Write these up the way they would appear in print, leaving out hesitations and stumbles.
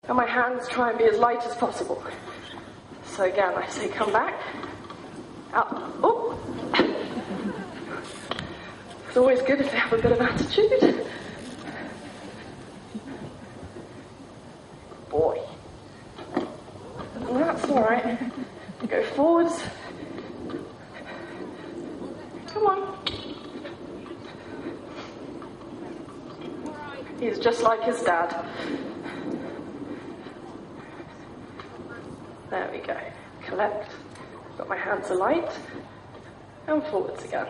And my hands try and be as light as possible. So again, I say come back, up, oh. It's always good if they have a bit of attitude. Boy. And that's all right. Go forwards. Come on. He's just like his dad. There we go. Collect. Got my hands alight. And forwards again.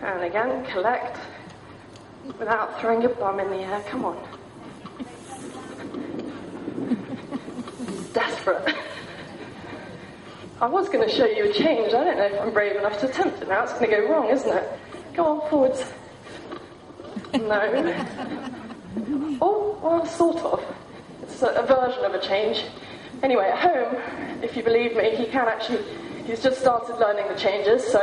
And again, collect. Without throwing your bum in the air. Come on. Desperate. I was going to show you a change. I don't know if I'm brave enough to attempt it now. It's going to go wrong, isn't it? Go on, forwards. No. Oh, well, sort of. It's a version of a change. Anyway, at home, if you believe me, he's just started learning the changes, so,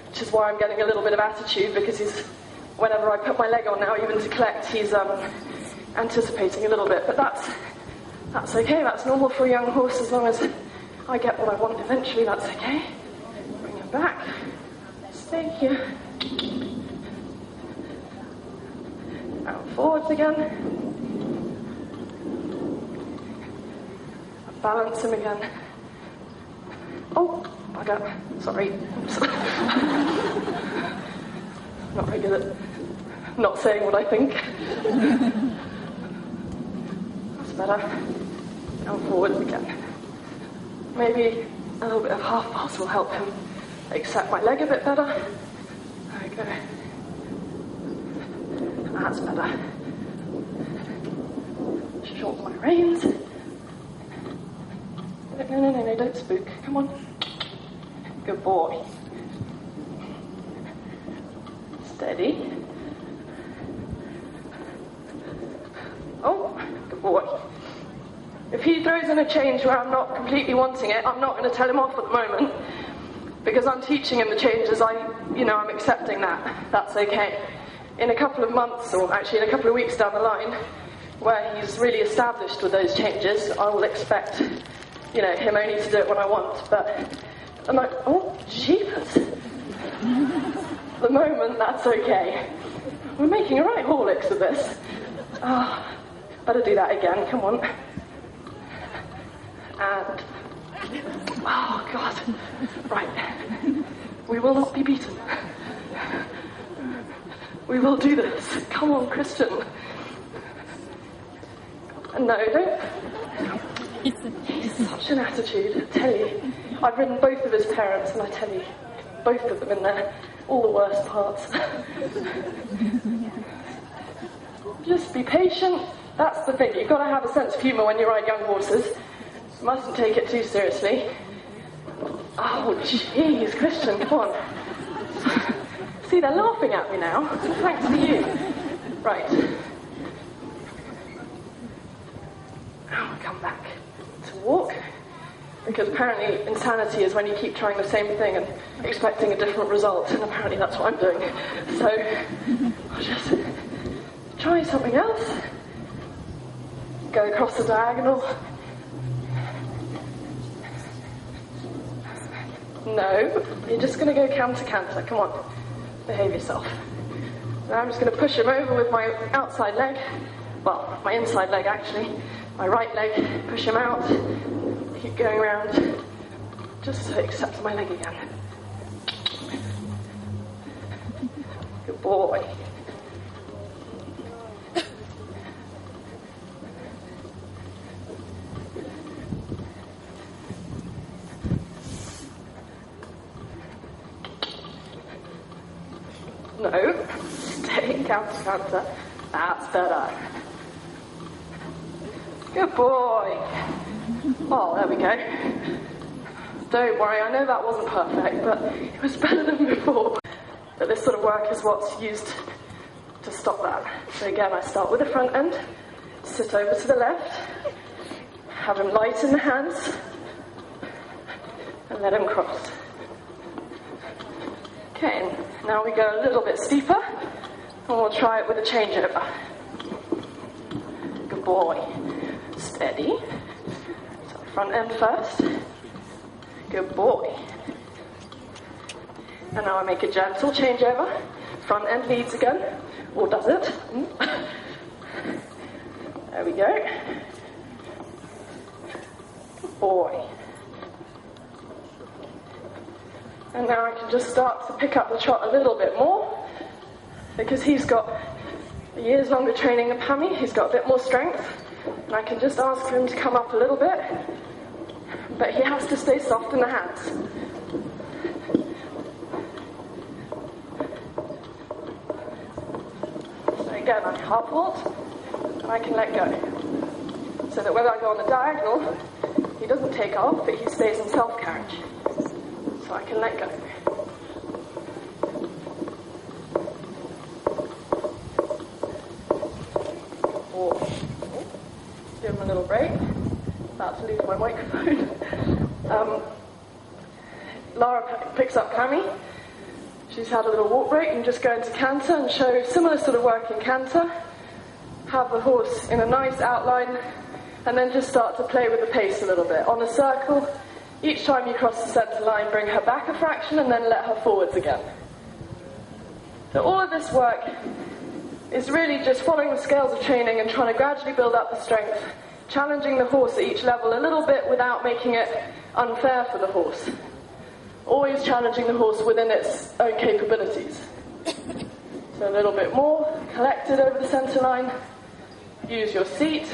which is why I'm getting a little bit of attitude, because whenever I put my leg on now, even to collect, he's anticipating a little bit. But that's okay, that's normal for a young horse, as long as I get what I want eventually, that's okay. Bring him back. Stay here. Out forwards again. Balance him again. Oh, bugger. Sorry. Not very good at not saying what I think. That's better. Now forwards again. Maybe a little bit of half pass will help him accept my leg a bit better. There we go. That's better. Shorten my reins. No, don't spook. Come on. Good boy. Steady. Oh, good boy. If he throws in a change where I'm not completely wanting it, I'm not going to tell him off at the moment, because I'm teaching him the changes. I'm accepting that. That's okay. In a couple of months, or actually in a couple of weeks down the line, where he's really established with those changes, I will expect, him only to do it when I want. But I'm like, oh, jeepers. At the moment, that's okay. We're making a right horlicks of this. Better do that again, come on. And, oh, God. Right. We will not be beaten. We will do this. Come on, Kristjan. No, don't. He's such an attitude, I tell you. I've ridden both of his parents, and I tell you, both of them in there, all the worst parts. Just be patient. That's the thing. You've got to have a sense of humour when you ride young horses. You mustn't take it too seriously. Oh, jeez, Kristjan, come on. See, they're laughing at me now. Thanks to you. Right. Now come back to walk. Because apparently insanity is when you keep trying the same thing and expecting a different result. And apparently that's what I'm doing. So I'll just try something else. Go across the diagonal. No, you're just going to go canter-canter. Come on. Behave yourself. Now I'm just going to push him over with my outside leg. Well, my inside leg actually. My right leg. Push him out. Keep going around. Just to accept my leg again. Good boy. No. Stay counter. That's better. Good boy. Oh, there we go. Don't worry, I know that wasn't perfect, but it was better than before. But this sort of work is what's used to stop that. So again, I start with the front end, sit over to the left, have him light in the hands, and let him cross. Okay, now we go a little bit steeper. And we'll try it with a changeover. Good boy. Steady. So front end first. Good boy. And now I make a gentle changeover. Front end leads again. Or does it? There we go. Good boy. And now I can just start to pick up the trot a little bit more, because he's got years longer training than Pammy. He's got a bit more strength, and I can just ask for him to come up a little bit, but he has to stay soft in the hands. So again, I half vault, and I can let go, so that when I go on the diagonal, he doesn't take off, but he stays in self-carriage. So I can let go. Give him a little break. About to lose my microphone. Laura picks up Pammy. She's had a little walk break and just go into canter and show similar sort of work in canter. Have the horse in a nice outline and then just start to play with the pace a little bit. On a circle, each time you cross the centre line, bring her back a fraction and then let her forwards again. So all of this work is really just following the scales of training and trying to gradually build up the strength, challenging the horse at each level a little bit without making it unfair for the horse. Always challenging the horse within its own capabilities. So a little bit more, collected over the centre line, use your seat,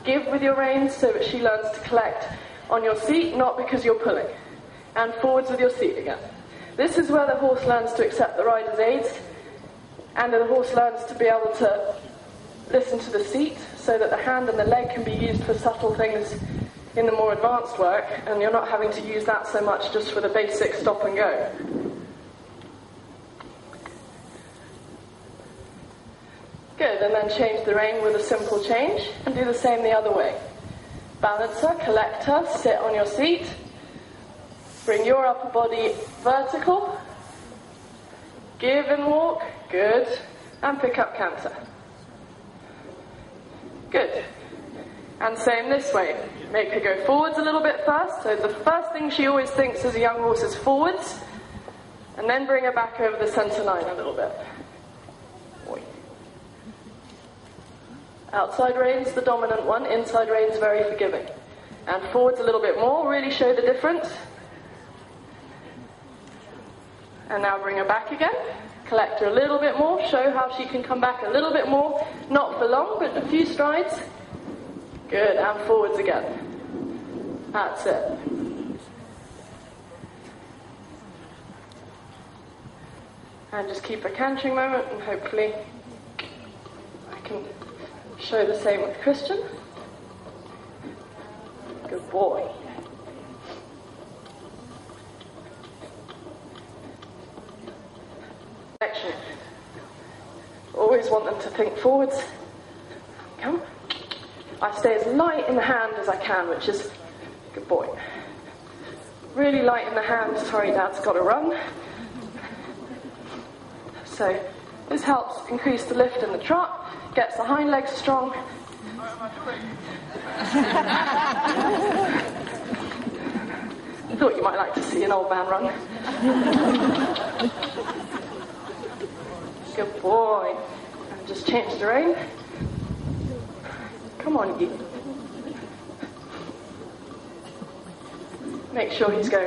give with your reins so that she learns to collect on your seat, not because you're pulling. And forwards with your seat again. This is where the horse learns to accept the rider's aids, and the horse learns to be able to listen to the seat, so that the hand and the leg can be used for subtle things in the more advanced work, and you're not having to use that so much just for the basic stop and go. Good, and then change the rein with a simple change, and do the same the other way. Balance her, collect her, sit on your seat. Bring your upper body vertical. Give and walk. Good. And pick up canter. Good. And same this way. Make her go forwards a little bit first. So the first thing she always thinks as a young horse is forwards. And then bring her back over the centre line a little bit. Outside reins, the dominant one. Inside reins, very forgiving. And forwards a little bit more, really show the difference. And now bring her back again. Collect her a little bit more, show how she can come back a little bit more. Not for long, but a few strides. Good, and forwards again. That's it. And just keep a cantering moment, and hopefully I can show the same with Kristjan. Good boy. Action. Always want them to think forwards. Come. I stay as light in the hand as I can, which is good boy. Really light in the hand. Sorry, Dad's got to run. So this helps increase the lift in the trot. Gets the hind legs strong. I thought you might like to see an old man run. Good boy. And just change the rein. Come on, you. Make sure he's going